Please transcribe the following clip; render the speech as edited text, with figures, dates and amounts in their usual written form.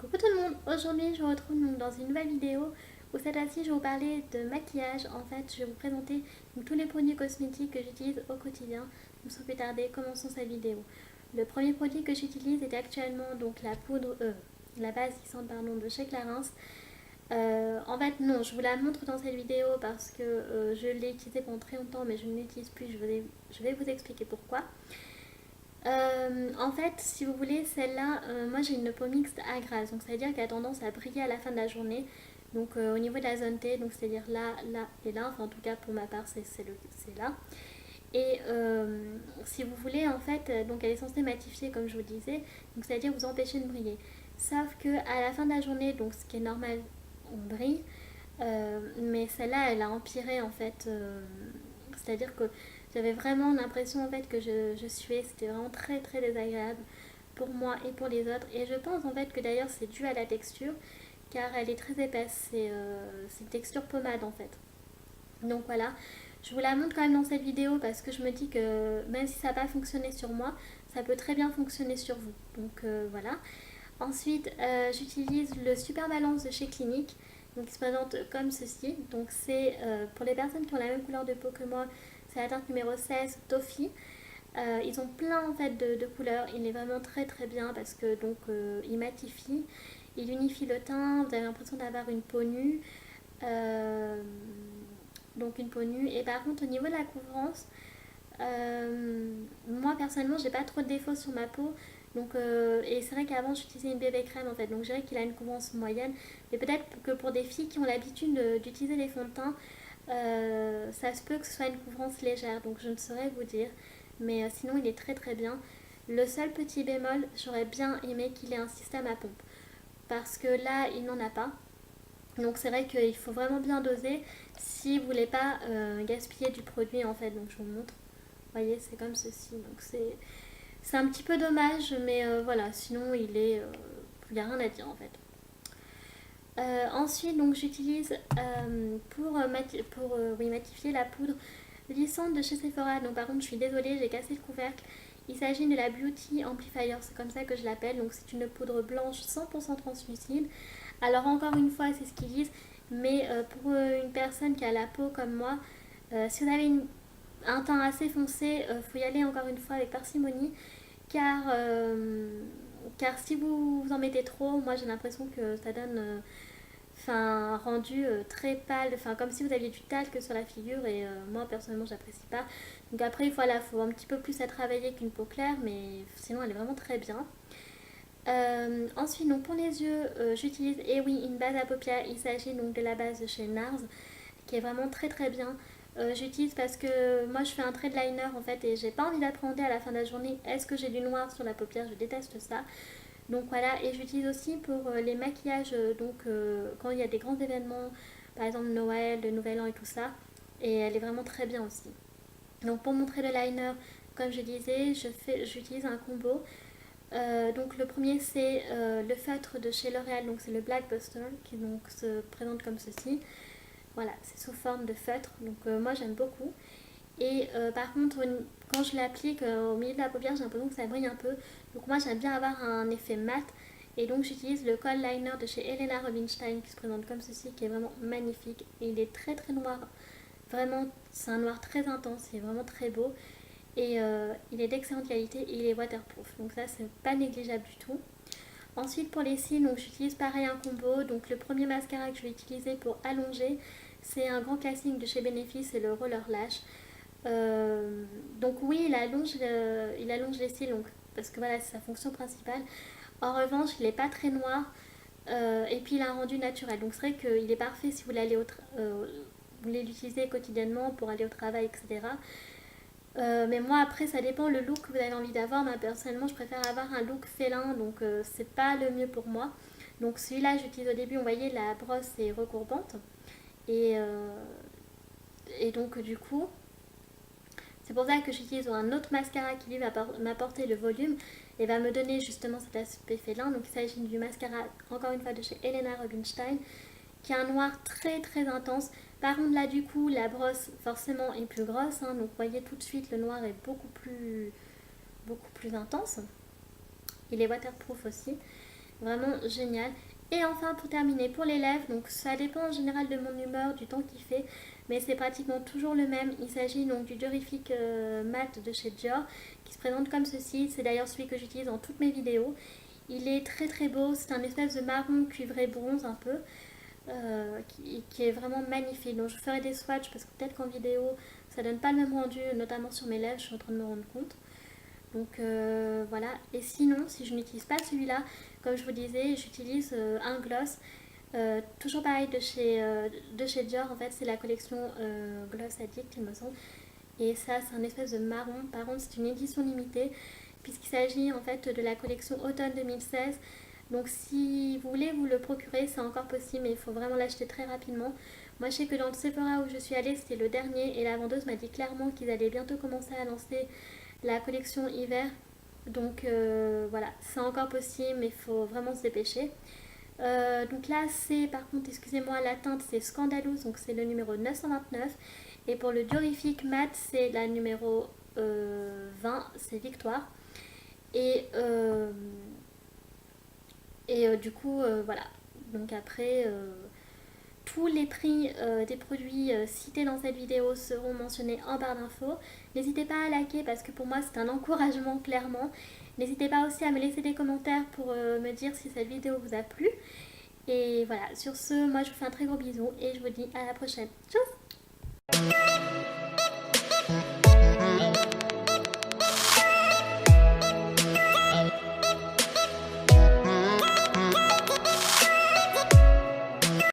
Coucou tout le monde, aujourd'hui je vous retrouve donc dans une nouvelle vidéo où cette fois-ci je vais vous parler de maquillage. En fait je vais vous présenter donc, tous les produits cosmétiques que j'utilise au quotidien. Donc sans plus tarder, commençons cette vidéo. Le premier produit que j'utilise est actuellement donc la base lissante pardon, de chez Clarins. En fait non, je vous la montre dans cette vidéo parce que je l'ai utilisée pendant très longtemps mais je ne l'utilise plus, je vais vous expliquer pourquoi. En fait, si vous voulez, celle-là, moi j'ai une peau mixte à grasse, donc ça veut dire qu'elle a tendance à briller à la fin de la journée. Donc au niveau de la zone T, donc c'est-à-dire là, là et là, enfin en tout cas pour ma part c'est là. Et si vous voulez, en fait, donc elle est censée matifier comme je vous disais, donc c'est-à-dire vous empêcher de briller. Sauf que à la fin de la journée, donc ce qui est normal, on brille, mais celle-là, elle a empiré en fait. C'est-à-dire que j'avais vraiment l'impression en fait que je suais. C'était vraiment très très désagréable pour moi et pour les autres. Et je pense en fait que d'ailleurs c'est dû à la texture, car elle est très épaisse. C'est une texture pommade en fait. Donc voilà, je vous la montre quand même dans cette vidéo parce que je me dis que même si ça n'a pas fonctionné sur moi, ça peut très bien fonctionner sur vous. Donc voilà. Ensuite, j'utilise le Super Balance de chez Clinique. Donc, il se présente comme ceci. Donc, c'est pour les personnes qui ont la même couleur de peau que moi, c'est la teinte numéro 16, Toffee. Ils ont plein en fait de couleurs. Il est vraiment très très bien parce que donc il matifie, il unifie le teint. Vous avez l'impression d'avoir une peau nue. Euh, donc une peau nue. Et par contre, au niveau de la couvrance, moi personnellement, j'ai pas trop de défauts sur ma peau. Donc, et c'est vrai qu'avant j'utilisais une bébé crème en fait, donc je dirais qu'il a une couvrance moyenne. Mais peut-être que pour des filles qui ont l'habitude d'utiliser les fonds de teint, ça se peut que ce soit une couvrance légère, donc je ne saurais vous dire. Mais sinon, il est très très bien. Le seul petit bémol, j'aurais bien aimé qu'il ait un système à pompe. Parce que là, il n'en a pas. Donc c'est vrai qu'il faut vraiment bien doser si vous voulez pas gaspiller du produit en fait. Donc je vous montre. Vous voyez, c'est comme ceci. Donc c'est un petit peu dommage, mais voilà, sinon il n'y a rien à dire en fait. Ensuite, donc j'utilise pour matifier la poudre lissante de chez Sephora. Donc par contre, je suis désolée, j'ai cassé le couvercle. Il s'agit de la Beauty Amplifier, c'est comme ça que je l'appelle. Donc c'est une poudre blanche 100% translucide. Alors encore une fois, c'est ce qu'ils disent, mais pour une personne qui a la peau comme moi, si vous avez un teint assez foncé, il faut y aller encore une fois avec parcimonie, car, car si vous en mettez trop, moi j'ai l'impression que ça donne un rendu très pâle, comme si vous aviez du talc sur la figure et moi personnellement j'apprécie pas. Donc après voilà, il faut un petit peu plus à travailler qu'une peau claire, mais sinon elle est vraiment très bien. Ensuite, donc pour les yeux, j'utilise, et oui, une base à paupières. Il s'agit donc de la base de chez NARS, qui est vraiment très très bien. J'utilise parce que moi je fais un trait de liner en fait et j'ai pas envie d'appréhender à la fin de la journée est-ce que j'ai du noir sur la paupière, je déteste ça. Donc voilà, et j'utilise aussi pour les maquillages, quand il y a des grands événements, par exemple Noël, le Nouvel An et tout ça, et elle est vraiment très bien aussi. Donc pour montrer le liner, comme je disais, j'utilise un combo. Donc le premier c'est le feutre de chez L'Oréal, donc c'est le Black Buster qui donc se présente comme ceci. Voilà, c'est sous forme de feutre, donc moi j'aime beaucoup. Et par contre, quand je l'applique au milieu de la paupière, j'ai l'impression que ça brille un peu. Donc moi j'aime bien avoir un effet mat. Et donc j'utilise le Kohl Liner de chez Helena Rubinstein qui se présente comme ceci, qui est vraiment magnifique. Et il est très très noir. Vraiment, c'est un noir très intense, il est vraiment très beau. Et il est d'excellente qualité et il est waterproof. Donc ça, c'est pas négligeable du tout. Ensuite, pour les cils, donc j'utilise pareil un combo. Donc le premier mascara que je vais utiliser pour allonger, c'est un grand classique de chez Benefit, c'est le Roller Lash. Donc oui, il allonge les cils, donc, parce que voilà, c'est sa fonction principale. En revanche, il n'est pas très noir. Et puis il a un rendu naturel. Donc c'est vrai qu'il est parfait si vous voulez l'utiliser quotidiennement pour aller au travail, etc. Mais moi après ça dépend le look que vous avez envie d'avoir. Moi personnellement je préfère avoir un look félin, donc c'est pas le mieux pour moi. Donc celui-là j'utilise au début, vous voyez la brosse est recourbante. Et, euh, et donc du coup c'est pour ça que j'utilise un autre mascara qui lui va m'apporter le volume et va me donner justement cet aspect félin. Donc il s'agit du mascara encore une fois de chez Helena Rubinstein qui a un noir très très intense. Par contre là du coup la brosse forcément est plus grosse, hein, donc vous voyez tout de suite le noir est beaucoup plus intense. Il est waterproof aussi. Vraiment génial. Et enfin pour terminer pour les lèvres, donc ça dépend en général de mon humeur, du temps qu'il fait, mais c'est pratiquement toujours le même. Il s'agit donc du Diorifique Matte de chez Dior qui se présente comme ceci. C'est d'ailleurs celui que j'utilise dans toutes mes vidéos. Il est très très beau, c'est un espèce de marron cuivré bronze un peu, qui est vraiment magnifique. Donc je ferai des swatchs parce que peut-être qu'en vidéo ça donne pas le même rendu, notamment sur mes lèvres, je suis en train de me rendre compte. Donc voilà, et sinon si je n'utilise pas celui-là, comme je vous disais, j'utilise un gloss, toujours pareil de chez Dior, en fait c'est la collection Gloss Addict il me semble. Et ça c'est un espèce de marron, par contre c'est une édition limitée puisqu'il s'agit en fait de la collection automne 2016. Donc si vous voulez vous le procurer, c'est encore possible, mais il faut vraiment l'acheter très rapidement. Moi je sais que dans le Sephora où je suis allée, c'était le dernier et la vendeuse m'a dit clairement qu'ils allaient bientôt commencer à lancer la collection hiver. Donc voilà, c'est encore possible, mais il faut vraiment se dépêcher. Donc là, c'est par contre, excusez-moi, la teinte c'est Scandalous, donc c'est le numéro 929. Et pour le Diorifique Matte, c'est la numéro 20, c'est Victoire. Et, euh, du coup, voilà. Donc après, tous les prix des produits cités dans cette vidéo seront mentionnés en barre d'infos. N'hésitez pas à liker parce que pour moi c'est un encouragement clairement. N'hésitez pas aussi à me laisser des commentaires pour me dire si cette vidéo vous a plu. Et voilà, sur ce, moi je vous fais un très gros bisou et je vous dis à la prochaine. Tchuss!